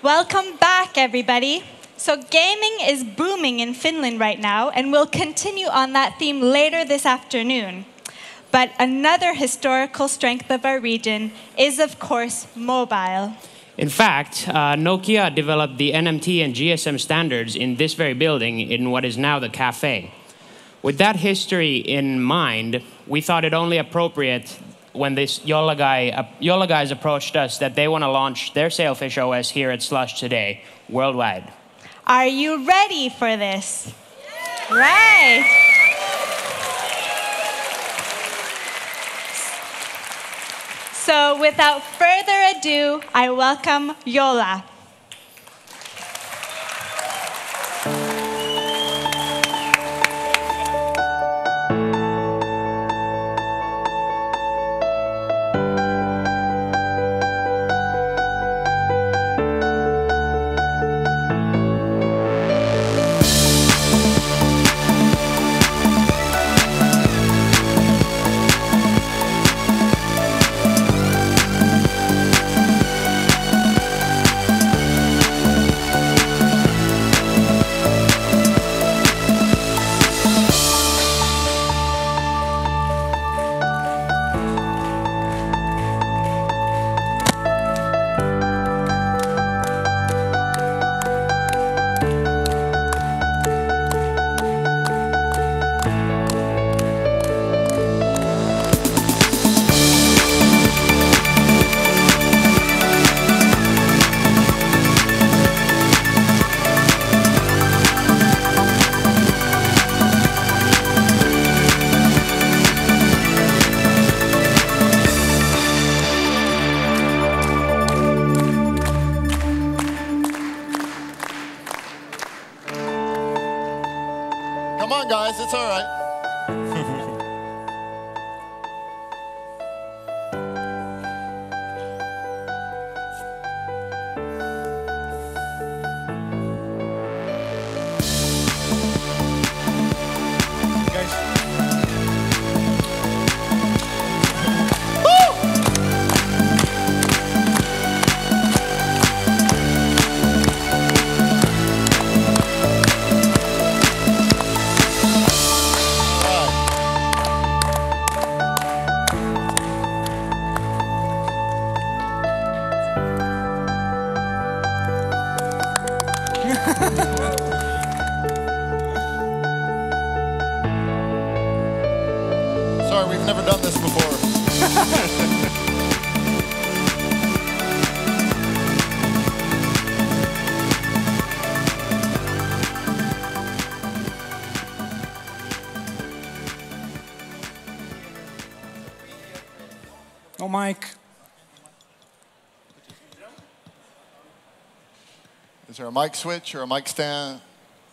Welcome back, everybody. So gaming is booming in Finland right now, and we'll continue on that theme later this afternoon. But another historical strength of our region is, of course, mobile. In fact, Nokia developed the NMT and GSM standards in this very building in what is now the cafe. With that history in mind, we thought it only appropriate when this Jolla guys approached us that they want to launch their Sailfish OS here at SLUSH today, worldwide. Are you ready for this? Right. So without further ado, I welcome Jolla. Come on, guys, it's all right. Sorry, we've never done this before. No mic. Is there a mic switch or a mic stand?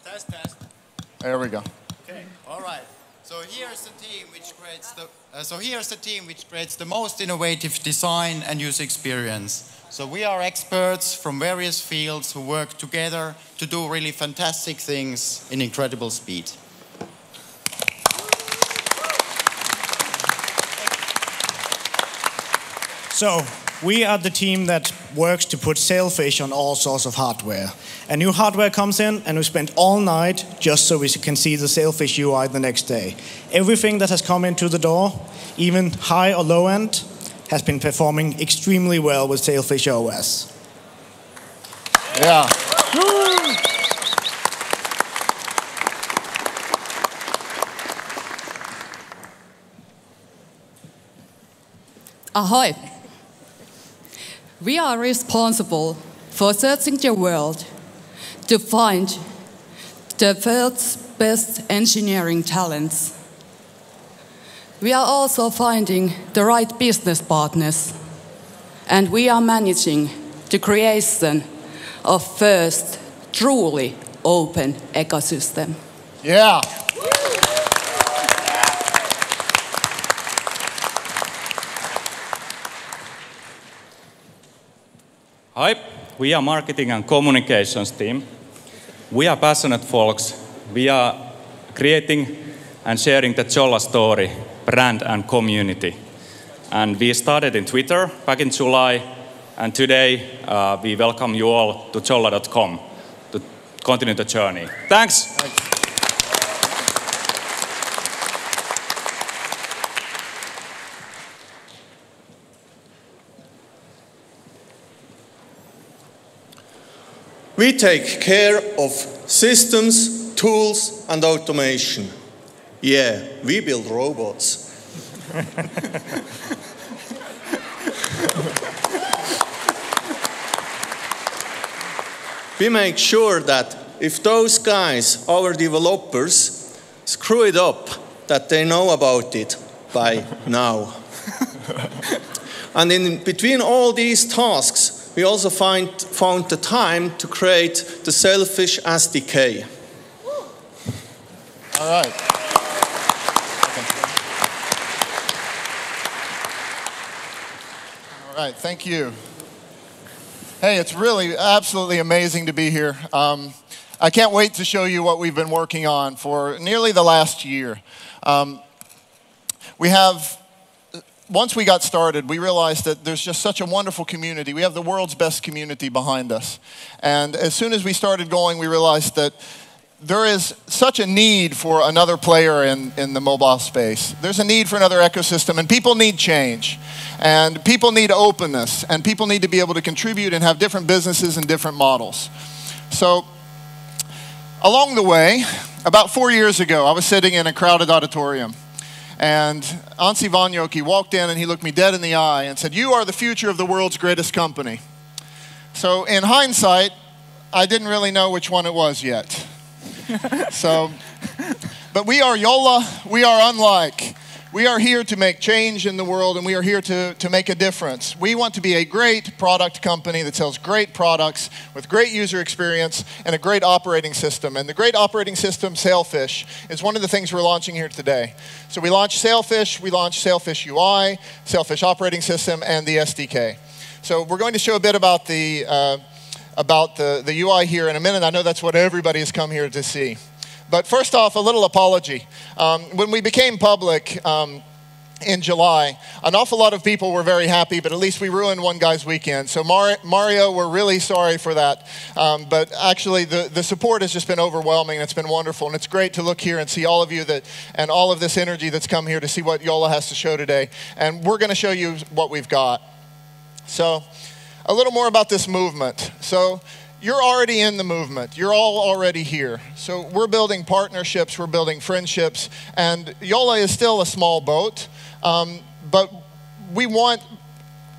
Test, test. There we go. Okay, all right. So here's the team which creates the most innovative design and user experience. So we are experts from various fields who work together to do really fantastic things in incredible speed. So, we are the team that works to put Sailfish on all sorts of hardware. A new hardware comes in, and we spend all night just so we can see the Sailfish UI the next day. Everything that has come into the door, even high or low end, has been performing extremely well with Sailfish OS. Yeah. Ahoy! We are responsible for searching the world to find the world's best engineering talents. We are also finding the right business partners, and we are managing the creation of first truly open ecosystem. Yeah. Hi, we are marketing and communications team. We are passionate folks. We are creating and sharing the Jolla story, brand and community. And we started in Twitter back in July. And today, we welcome you all to Jolla.com to continue the journey. Thanks. We take care of systems, tools, and automation. Yeah, we build robots. We make sure that if those guys, our developers, screw it up, that they know about it by now. And in between all these tasks, we also found the time to create the Sailfish SDK. All right. All right, thank you. Hey, it's really absolutely amazing to be here. I can't wait to show you what we've been working on for nearly the last year. Once we got started, we realized that there's just such a wonderful community. We have the world's best community behind us. And as soon as we started going, we realized that there is such a need for another player in the mobile space. There's a need for another ecosystem, and people need change. And people need openness, and people need to be able to contribute and have different businesses and different models. So, along the way, about 4 years ago, I was sitting in a crowded auditorium. And Anssi Vanjoki walked in and he looked me dead in the eye and said, "You are the future of the world's greatest company." So in hindsight, I didn't really know which one it was yet. But we are Jolla, we are unlike. We are here to make change in the world, and we are here to make a difference. We want to be a great product company that sells great products with great user experience and a great operating system. And the great operating system, Sailfish, is one of the things we're launching here today. So we launched Sailfish, we launched Sailfish UI, Sailfish operating system, and the SDK. So we're going to show a bit about the UI here in a minute. I know that's what everybody has come here to see. But first off, a little apology. When we became public in July, an awful lot of people were very happy, but at least we ruined one guy's weekend. So Mario, we're really sorry for that. But actually, the support has just been overwhelming. It's been wonderful, and it's great to look here and see all of you and all of this energy that's come here to see what Jolla has to show today. And we're going to show you what we've got. So a little more about this movement. So you're already in the movement. You're all already here. So we're building partnerships, we're building friendships, and Jolla is still a small boat, but we want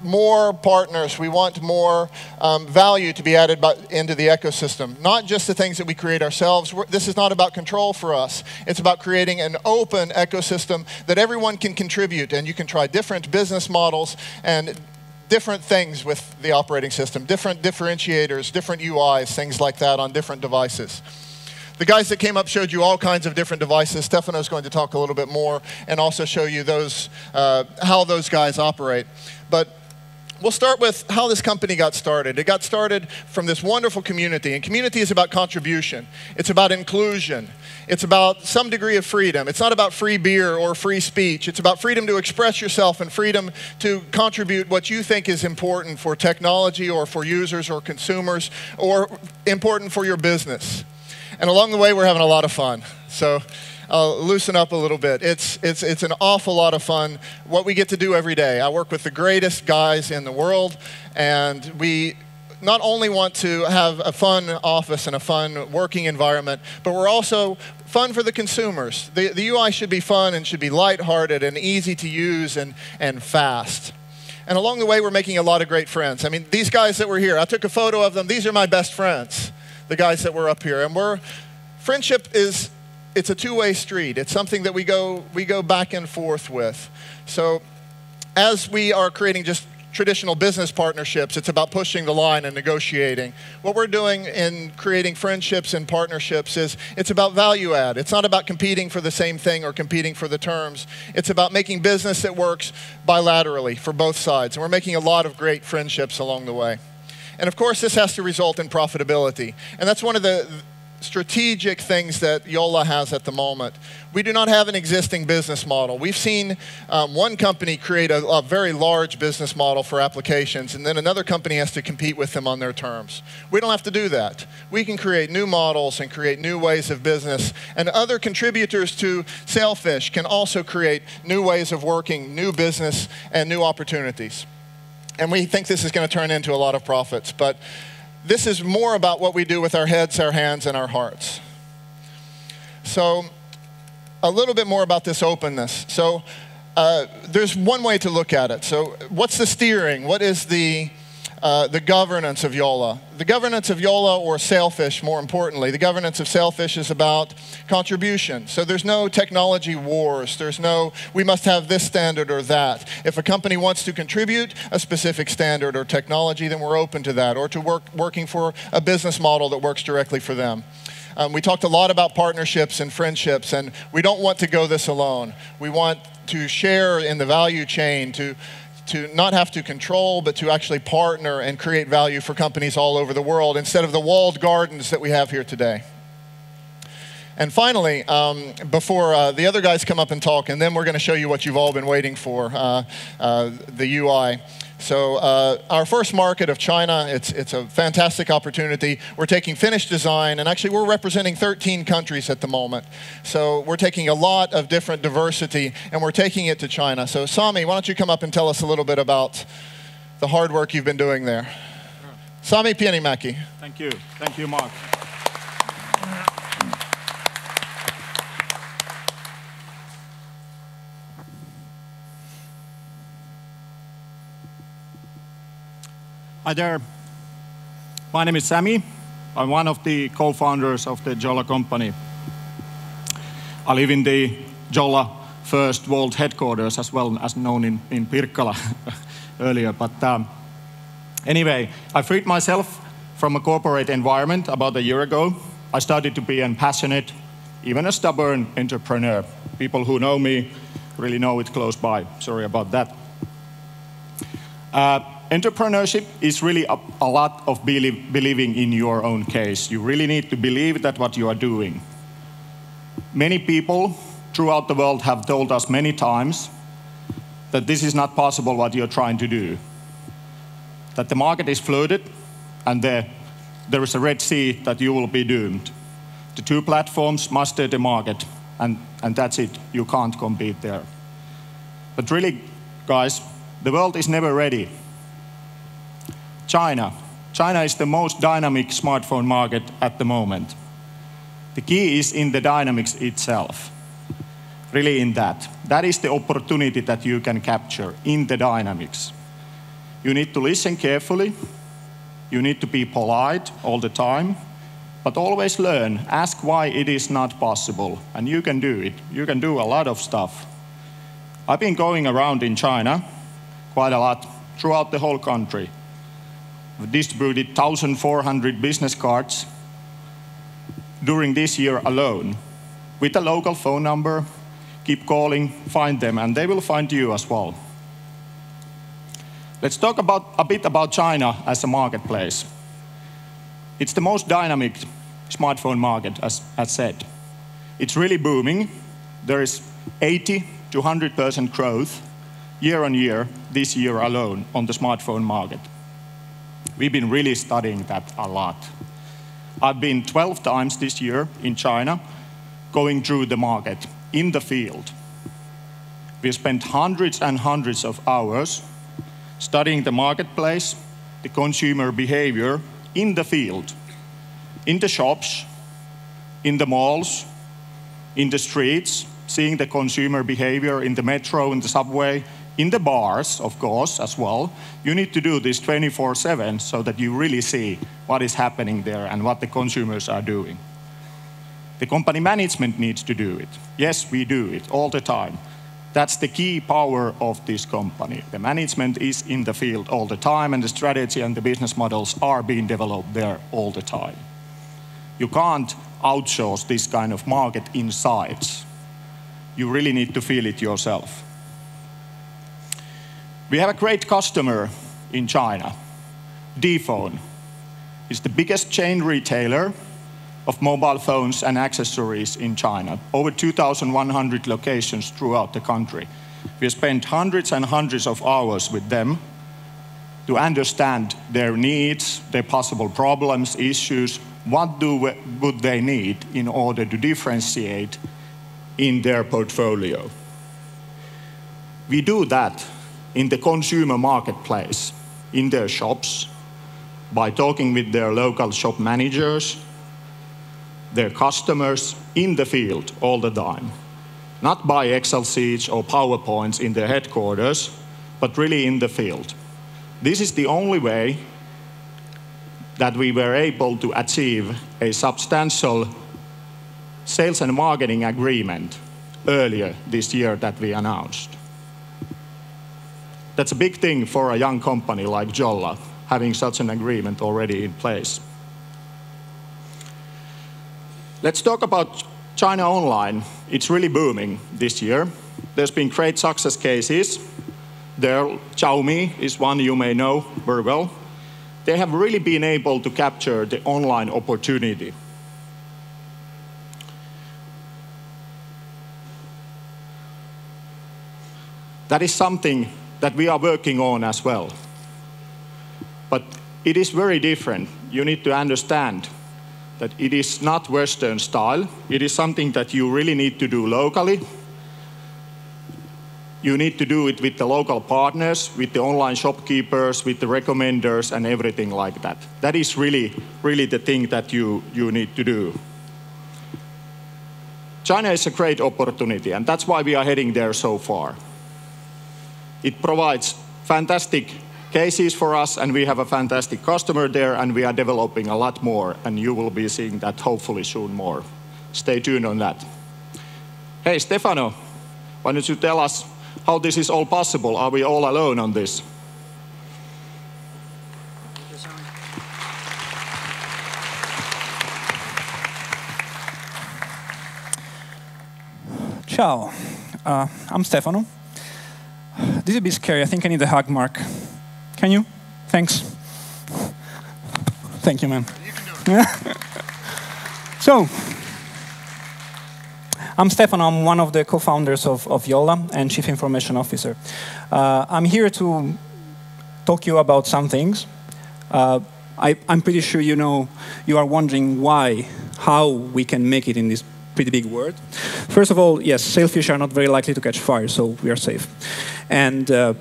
more partners. We want more value to be added into the ecosystem, not just the things that we create ourselves. This is not about control for us. It's about creating an open ecosystem that everyone can contribute, and you can try different business models and different things with the operating system, different differentiators, different UIs, things like that on different devices. The guys that came up showed you all kinds of different devices. Stefano's going to talk a little bit more and also show you those, how those guys operate. But we'll start with how this company got started. It got started from this wonderful community, and community is about contribution. It's about inclusion. It's about some degree of freedom. It's not about free beer or free speech. It's about freedom to express yourself and freedom to contribute what you think is important for technology or for users or consumers or important for your business. And along the way, we're having a lot of fun. So I'll loosen up a little bit. It's an awful lot of fun what we get to do every day. I work with the greatest guys in the world, and we not only want to have a fun office and a fun working environment, but we're also fun for the consumers. The UI should be fun and should be lighthearted and easy to use and fast. And along the way, we're making a lot of great friends. I mean, these guys that were here, I took a photo of them. These are my best friends, the guys that were up here. And friendship is, it's a two-way street. It's something that we go back and forth with. So as we are creating just traditional business partnerships, it's about pushing the line and negotiating. What we're doing in creating friendships and partnerships is it's about value add. It's not about competing for the same thing or competing for the terms. It's about making business that works bilaterally for both sides. And we're making a lot of great friendships along the way. And of course, this has to result in profitability. And that's one of the strategic things that Jolla has at the moment. We do not have an existing business model. We've seen one company create a very large business model for applications, and then another company has to compete with them on their terms. We don't have to do that. We can create new models and create new ways of business, and other contributors to Sailfish can also create new ways of working, new business, and new opportunities. And we think this is going to turn into a lot of profits, but this is more about what we do with our heads, our hands, and our hearts. So a little bit more about this openness. So there's one way to look at it. So what's the steering? What is the governance of Jolla? The governance of Jolla, or Sailfish more importantly, the governance of Sailfish is about contribution. So there's no technology wars. There's no, we must have this standard or that. If a company wants to contribute a specific standard or technology, then we're open to that, or to working for a business model that works directly for them. We talked a lot about partnerships and friendships, and we don't want to go this alone. We want to share in the value chain, to not have to control, but to actually partner and create value for companies all over the world instead of the walled gardens that we have here today. And finally, before the other guys come up and talk, and then we're going to show you what you've all been waiting for, the UI. So our first market of China, it's a fantastic opportunity. We're taking finished design, and actually we're representing 13 countries at the moment. So we're taking a lot of different diversity, and we're taking it to China. So Sami, why don't you come up and tell us a little bit about the hard work you've been doing there. Sami Pienimäki. Thank you, Mark. Hi there. My name is Sami. I'm one of the co-founders of the Jolla company. I live in the Jolla first world headquarters, as well as known in Pirkkala earlier. But anyway, I freed myself from a corporate environment about a year ago. I started to be a passionate, even a stubborn entrepreneur. People who know me really know it close by. Sorry about that. Entrepreneurship is really a lot of believing in your own case. You really need to believe that what you are doing. Many people throughout the world have told us many times that this is not possible what you're trying to do. That the market is flooded and there is a Red Sea that you will be doomed. The two platforms master the market and that's it. You can't compete there. But really, guys, the world is never ready. China is the most dynamic smartphone market at the moment. The key is in the dynamics itself, really in that. That is the opportunity that you can capture in the dynamics. You need to listen carefully, you need to be polite all the time, but always learn, ask why it is not possible, and you can do it. You can do a lot of stuff. I've been going around in China quite a lot throughout the whole country. We've distributed 1,400 business cards during this year alone. With a local phone number, keep calling, find them, and they will find you as well. Let's talk a bit about China as a marketplace. It's the most dynamic smartphone market, as said. It's really booming. There is 80 to 100% growth year on year this year alone on the smartphone market. We've been really studying that a lot. I've been 12 times this year in China, going through the market, in the field. We spent hundreds and hundreds of hours studying the marketplace, the consumer behavior in the field, in the shops, in the malls, in the streets, seeing the consumer behavior in the metro, in the subway, in the bars, of course, as well. You need to do this 24/7 so that you really see what is happening there and what the consumers are doing. The company management needs to do it. Yes, we do it all the time. That's the key power of this company. The management is in the field all the time, and the strategy and the business models are being developed there all the time. You can't outsource this kind of market insights. You really need to feel it yourself. We have a great customer in China, D-Phone. It's the biggest chain retailer of mobile phones and accessories in China, over 2,100 locations throughout the country. We spent hundreds and hundreds of hours with them to understand their needs, their possible problems, issues, would they need in order to differentiate in their portfolio. We do that in the consumer marketplace, in their shops, by talking with their local shop managers, their customers, in the field all the time. Not by Excel sheets or PowerPoints in their headquarters, but really in the field. This is the only way that we were able to achieve a substantial sales and marketing agreement earlier this year that we announced. That's a big thing for a young company like Jolla, having such an agreement already in place. Let's talk about China online. It's really booming this year. There's been great success cases. There, Xiaomi is one you may know very well. They have really been able to capture the online opportunity. That is something that we are working on as well. But it is very different. You need to understand that it is not Western style. It is something that you really need to do locally. You need to do it with the local partners, with the online shopkeepers, with the recommenders, and everything like that. That is really the thing that you need to do. China is a great opportunity, and that's why we are heading there so far. It provides fantastic cases for us, and we have a fantastic customer there, and we are developing a lot more, and you will be seeing that hopefully soon more. Stay tuned on that. Hey, Stefano, why don't you tell us how this is all possible? Are we all alone on this? Ciao, I'm Stefano. This is a bit scary. I think I need a hug, Mark. Can you? Thanks. Thank you, man. You can do it. So, I'm Stefano. I'm one of the co-founders of Jolla and Chief Information Officer. I'm here to talk to you about some things. I'm pretty sure you are wondering how we can make it in this pretty big word. First of all, yes, sailfish are not very likely to catch fire, so we are safe. And let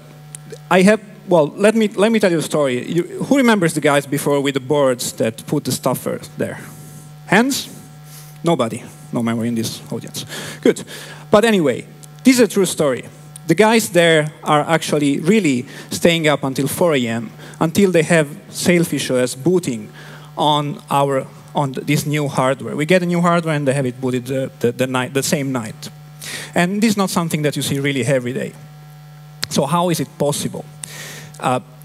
me tell you a story. Who remembers the guys before with the boards that put the stuffer there? Hands? Nobody. No memory in this audience. Good. But anyway, this is a true story. The guys there are actually really staying up until 4 a.m. until they have Sailfish OS booting on this new hardware. We get a new hardware and they have it booted the same night. And this is not something that you see really every day. So how is it possible?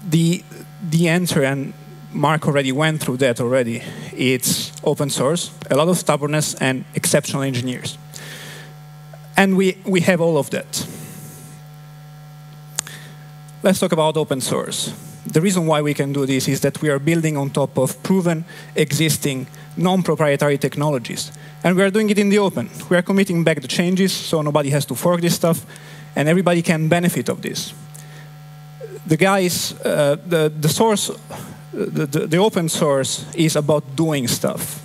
The answer, and Mark already went through that already, it's open source, a lot of stubbornness, and exceptional engineers. And we have all of that. Let's talk about open source. The reason why we can do this is that we are building on top of proven, existing, non-proprietary technologies. And we are doing it in the open. We are committing back the changes, so nobody has to fork this stuff, and everybody can benefit of this. The guys, the open source is about doing stuff.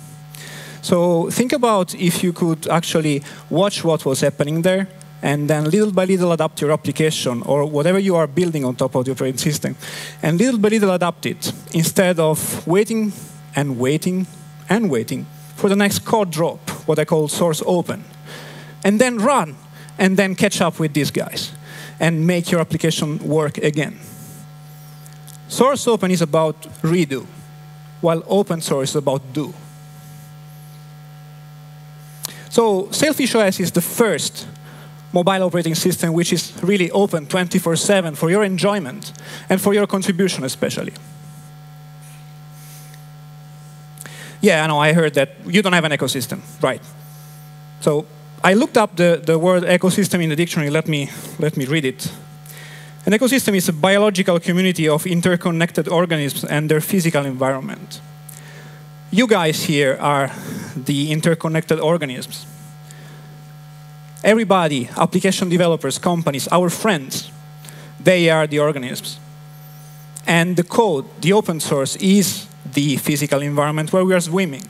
So think about if you could actually watch what was happening there, and then little by little adapt your application or whatever you are building on top of the operating system, and little by little adapt it, instead of waiting and waiting and waiting for the next code drop, what I call source open, and then run, and then catch up with these guys, and make your application work again. Source open is about redo, while open source is about do. So Sailfish OS is the first mobile operating system which is really open 24/7 for your enjoyment and for your contribution especially. Yeah, I know, I heard that you don't have an ecosystem, right? So I looked up the word ecosystem in the dictionary. Let me read it. An ecosystem is a biological community of interconnected organisms and their physical environment. You guys here are the interconnected organisms. Everybody, application developers, companies, our friends, they are the organisms. And the code, the open source, is the physical environment where we are swimming.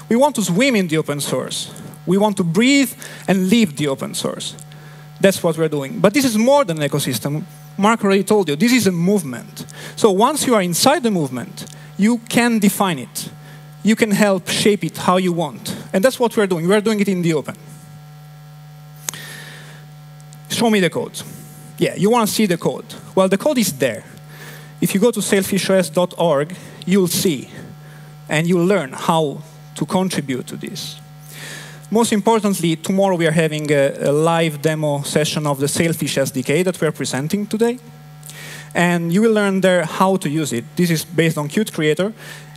We want to swim in the open source. We want to breathe and live the open source. That's what we're doing. But this is more than an ecosystem. Mark already told you, this is a movement. So once you are inside the movement, you can define it. You can help shape it how you want. And that's what we're doing. We're doing it in the open. Show me the code. Yeah, you want to see the code. Well, the code is there. If you go to sailfishos.org, you'll see. And you'll learn how to contribute to this. Most importantly, tomorrow we are having a live demo session of the Sailfish SDK that we're presenting today. And you will learn there how to use it. This is based on Qt Creator.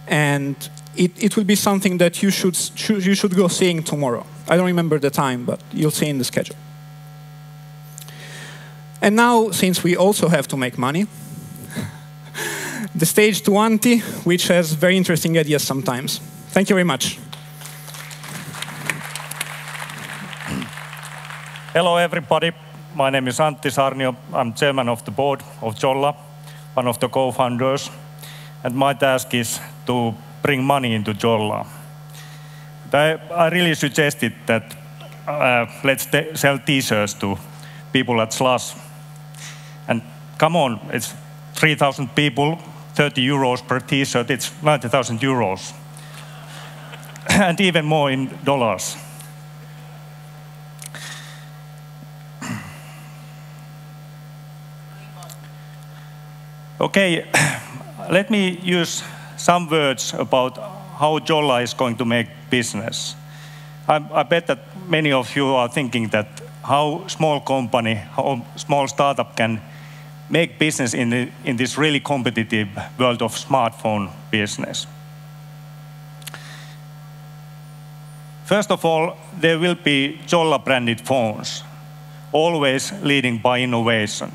And it will be something that you should go seeing tomorrow. I don't remember the time, but you'll see in the schedule. And now, since we also have to make money, the stage to Antti, which has very interesting ideas sometimes. Thank you very much. Hello, everybody. My name is Antti Sarnio. I'm chairman of the board of Jolla, one of the co-founders. And my task is to bring money into Jolla. I really suggested that let's sell t-shirts to people at SLUSH. And come on, it's 3,000 people, 30 euros per t-shirt, it's 90,000 euros. And even more in dollars. Okay, let me use some words about how Jolla is going to make business. I bet that many of you are thinking that how small company, how small startup can make business in this really competitive world of smartphone business. First of all, there will be Jolla branded phones, always leading by innovation.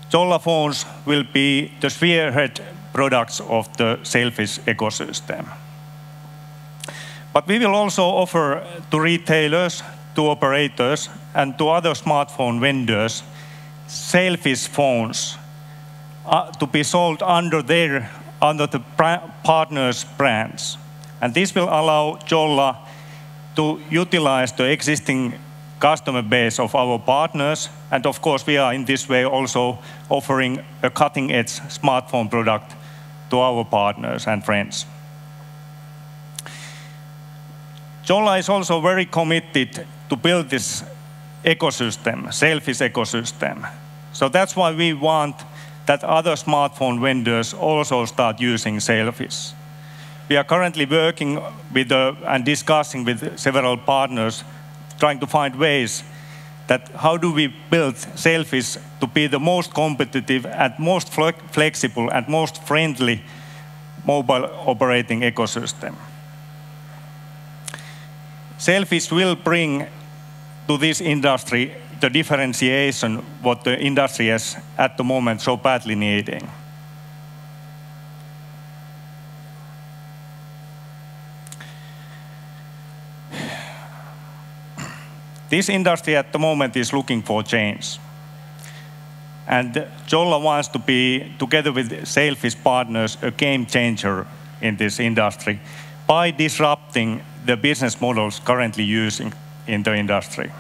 Jolla phones will be the spearhead products of the Sailfish ecosystem. But we will also offer to retailers, to operators, and to other smartphone vendors Sailfish phones to be sold under the partners' brands. And this will allow Jolla to utilize the existing customer base of our partners. And of course, we are in this way also offering a cutting-edge smartphone product to our partners and friends. Jolla is also very committed to build this ecosystem, Sailfish ecosystem. So that's why we want that other smartphone vendors also start using Sailfish. We are currently working with and discussing with several partners, trying to find ways that how do we build Sailfish to be the most competitive and most flexible and most friendly mobile operating ecosystem. Sailfish will bring to this industry the differentiation what the industry is at the moment so badly needing. This industry at the moment is looking for change. And Jolla wants to be, together with Sailfish partners, a game changer in this industry by disrupting the business models currently using in the industry.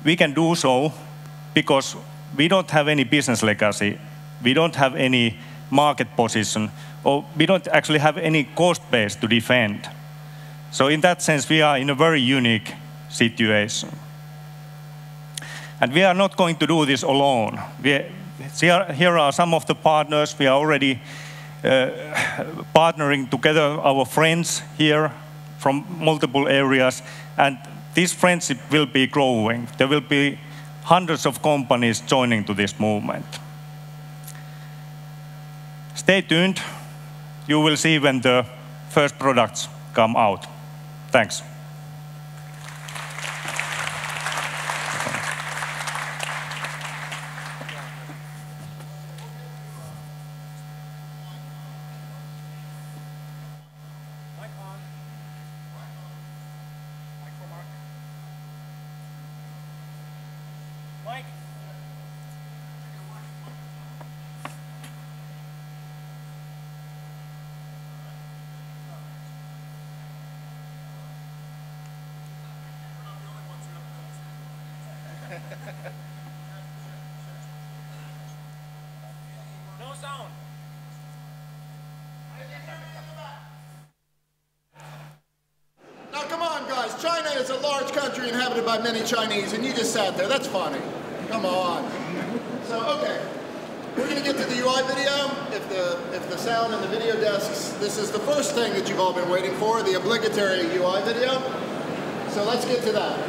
We can do so because we don't have any business legacy, we don't have any market position, or we don't actually have any cost base to defend. So in that sense, we are in a very unique situation. And we are not going to do this alone. Here are some of the partners. We are already partnering together, our friends here from multiple areas, and this friendship will be growing. There will be hundreds of companies joining to this movement. Stay tuned. You will see when the first products come out. Thanks. No sound. Now come on, guys. China is a large country inhabited by many Chinese, and you just sat there. That's funny. Come on. So, okay. We're going to get to the UI video. If the sound and the video desks, this is the first thing that you've all been waiting for, the obligatory UI video. So let's get to that.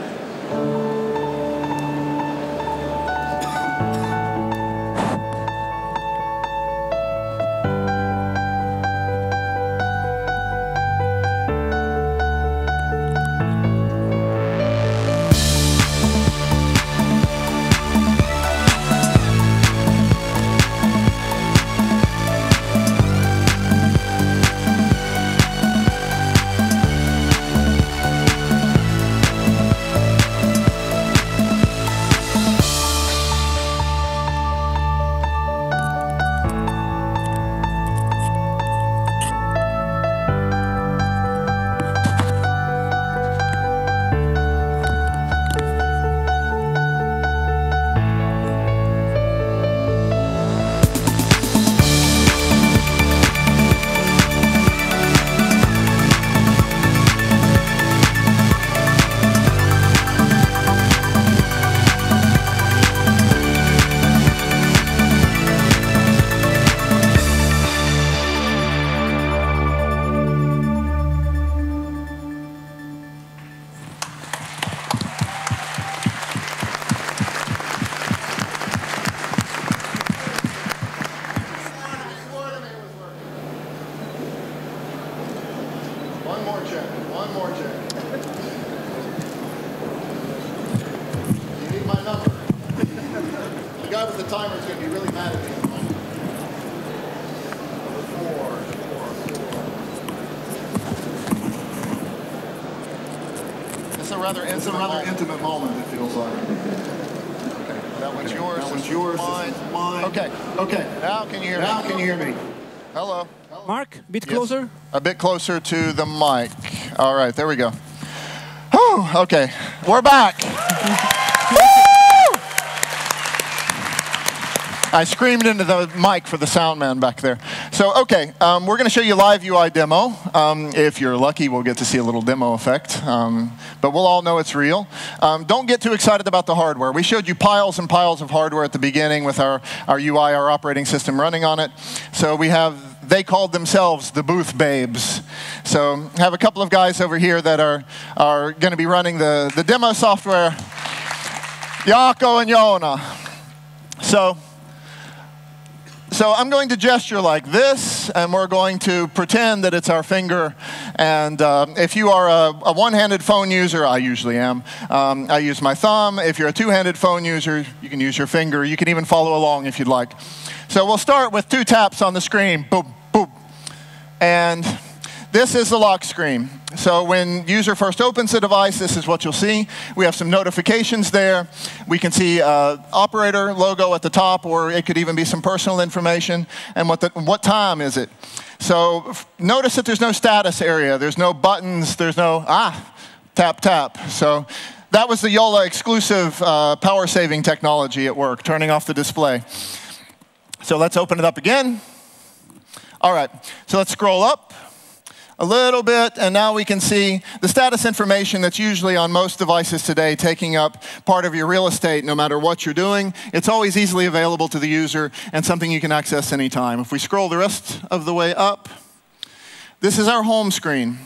It's a rather intimate moment, it feels like. Okay, that one's yours. That one's yours. Mine. Okay. Now can you hear me? Now can you hear me? Hello. Mark, a bit closer. Yes. A bit closer to the mic. All right, there we go. Whew, okay, we're back. I screamed into the mic for the sound man back there. So, okay, we're going to show you a live UI demo. If you're lucky, we'll get to see a little demo effect. But we'll all know it's real. Don't get too excited about the hardware. We showed you piles and piles of hardware at the beginning with our UI, our operating system running on it. So we have, they called themselves the booth babes. So I have a couple of guys over here that are going to be running the demo software. Jaakko and Jolla. So I'm going to gesture like this, and we're going to pretend that it's our finger. And if you are a one-handed phone user, I usually am, I use my thumb. If you're a two-handed phone user, you can use your finger. You can even follow along if you'd like. So we'll start with 2 taps on the screen, boop, boop. And this is the lock screen. So when user first opens the device, this is what you'll see. We have some notifications there. We can see operator logo at the top, or it could even be some personal information, and what time is it. So notice that there's no status area. There's no buttons. There's no, tap, tap. So that was the Jolla exclusive power-saving technology at work, turning off the display. So let's open it up again. All right, so let's scroll up a little bit, and now we can see the status information that's usually on most devices today, taking up part of your real estate no matter what you're doing. It's always easily available to the user and something you can access anytime. If we scroll the rest of the way up, this is our home screen.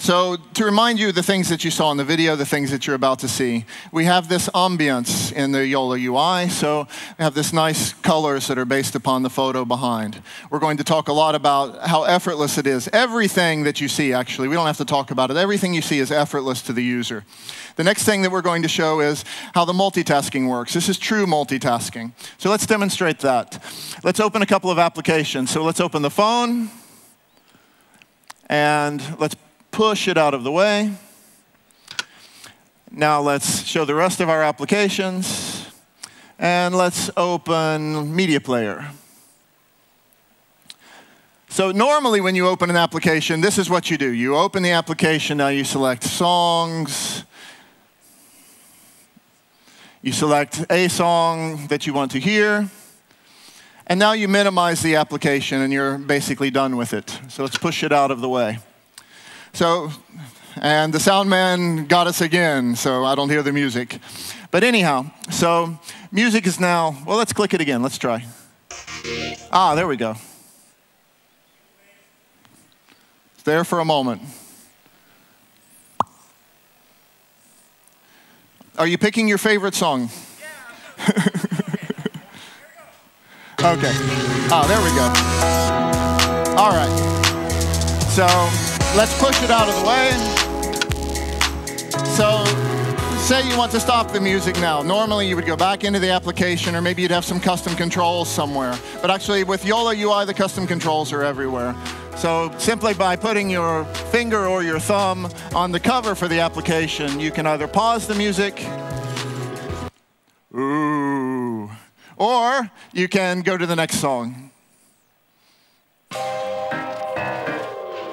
So to remind you of the things that you saw in the video, the things that you're about to see, we have this ambience in the Jolla UI. So we have this nice colors that are based upon the photo behind. We're going to talk a lot about how effortless it is. Everything that you see, actually, we don't have to talk about it. Everything you see is effortless to the user. The next thing that we're going to show is how the multitasking works. This is true multitasking. So let's demonstrate that. Let's open a couple of applications. So let's open the phone, and let's push it out of the way. Now let's show the rest of our applications. And let's open Media Player. So normally when you open an application, this is what you do. You open the application, now you select Songs. You select a song that you want to hear. And now you minimize the application and you're basically done with it. So let's push it out of the way. So, and the sound man got us again, so I don't hear the music. But anyhow, so music is now, well, let's click it again. Let's try. Ah, there we go. It's there for a moment. Are you picking your favorite song? Okay. Oh, there we go. All right. So let's push it out of the way. So say you want to stop the music now. Normally you would go back into the application, or maybe you'd have some custom controls somewhere. But actually with Jolla UI, the custom controls are everywhere. So simply by putting your finger or your thumb on the cover for the application, you can either pause the music, ooh, or you can go to the next song.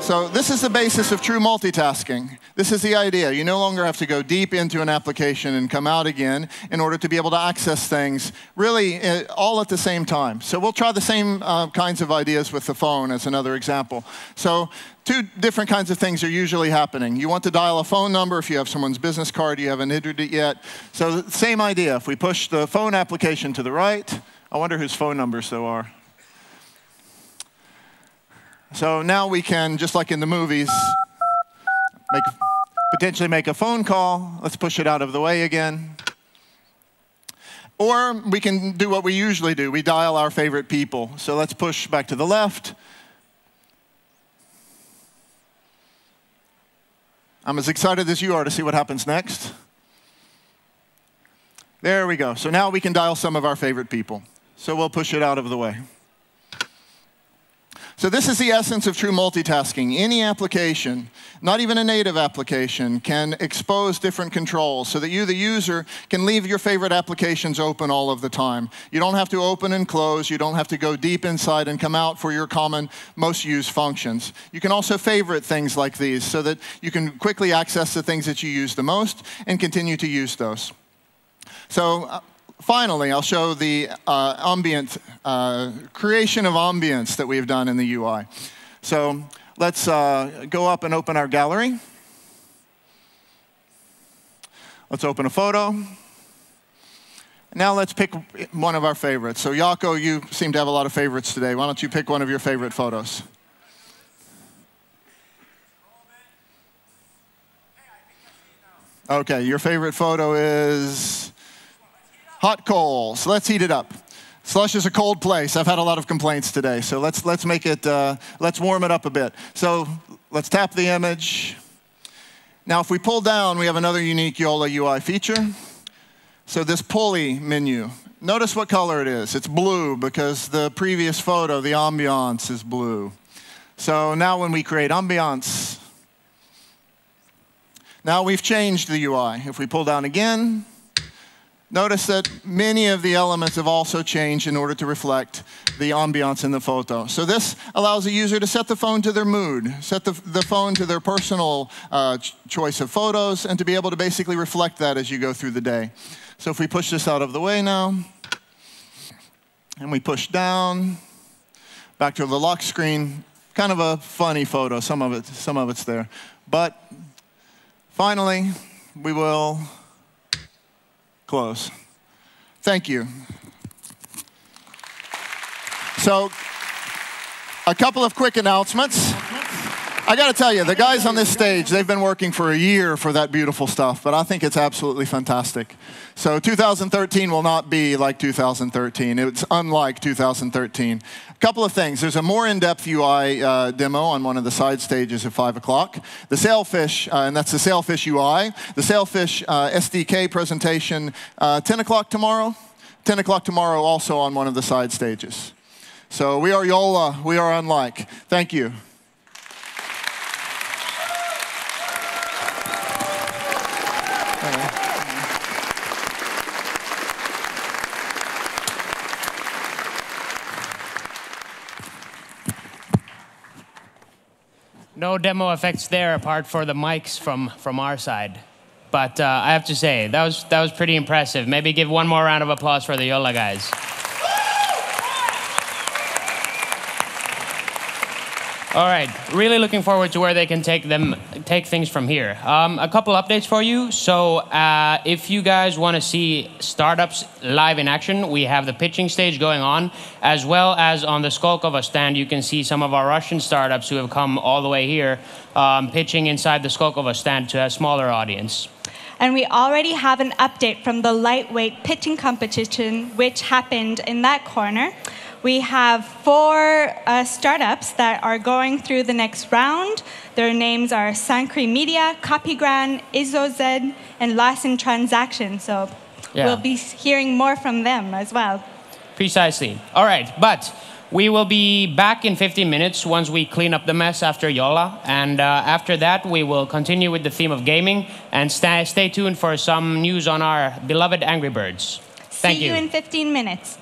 So this is the basis of true multitasking. This is the idea. You no longer have to go deep into an application and come out again in order to be able to access things really all at the same time. So we'll try the same kinds of ideas with the phone as another example. So two different kinds of things are usually happening. You want to dial a phone number if you have someone's business card, you haven't entered it yet. So same idea. If we push the phone application to the right, I wonder whose phone numbers there are. So now we can, just like in the movies, potentially make a phone call. Let's push it out of the way again. Or we can do what we usually do. We dial our favorite people. So let's push back to the left. I'm as excited as you are to see what happens next. There we go. So now we can dial some of our favorite people. So we'll push it out of the way. So this is the essence of true multitasking. Any application, not even a native application, can expose different controls so that you, the user, can leave your favorite applications open all of the time. You don't have to open and close. You don't have to go deep inside and come out for your common, most used functions. You can also favorite things like these so that you can quickly access the things that you use the most and continue to use those. So, finally, I'll show the creation of ambience that we've done in the UI. So let's go up and open our gallery. Let's open a photo. Now let's pick one of our favorites. So Jaakko, you seem to have a lot of favorites today. Why don't you pick one of your favorite photos? Okay, your favorite photo is hot coals. Let's heat it up. Slush is a cold place. I've had a lot of complaints today, so let's make it. Let's warm it up a bit. So let's tap the image. Now, if we pull down, we have another unique Jolla UI feature. So this pulley menu. Notice what color it is. It's blue because the previous photo, the ambiance, is blue. So now when we create ambiance, now we've changed the UI. If we pull down again, notice that many of the elements have also changed in order to reflect the ambiance in the photo. So this allows the user to set the phone to their mood, set the phone to their personal choice of photos, and to be able to basically reflect that as you go through the day. So if we push this out of the way now, and we push down, back to the lock screen, kind of a funny photo, some of it's there. But finally, we will close. Thank you. So, a couple of quick announcements. I got to tell you, the guys on this stage, they've been working for a year for that beautiful stuff, but I think it's absolutely fantastic. So 2013 will not be like 2013. It's unlike 2013. A couple of things. There's a more in-depth UI demo on one of the side stages at 5 o'clock. The Sailfish, and that's the Sailfish UI. The Sailfish SDK presentation, 10 o'clock tomorrow. 10 o'clock tomorrow also on one of the side stages. So we are Jolla, we are unlike. Thank you. No demo effects there apart for the mics from our side. but I have to say, that was pretty impressive. Maybe give one more round of applause for the Jolla guys. All right, really looking forward to where they can take things from here. A couple updates for you. So if you guys want to see startups live in action, we have the pitching stage going on, as well as on the Skolkovo stand, you can see some of our Russian startups who have come all the way here, pitching inside the Skolkovo stand to a smaller audience. And we already have an update from the lightweight pitching competition, which happened in that corner. We have 4 startups that are going through the next round. Their names are Sankri Media, Copygran, IsoZ, and Larsen Transaction. So we'll be hearing more from them as well. Precisely. All right, but we will be back in 15 minutes once we clean up the mess after Jolla. And after that, we will continue with the theme of gaming. And stay tuned for some news on our beloved Angry Birds. Thank you. See you in 15 minutes.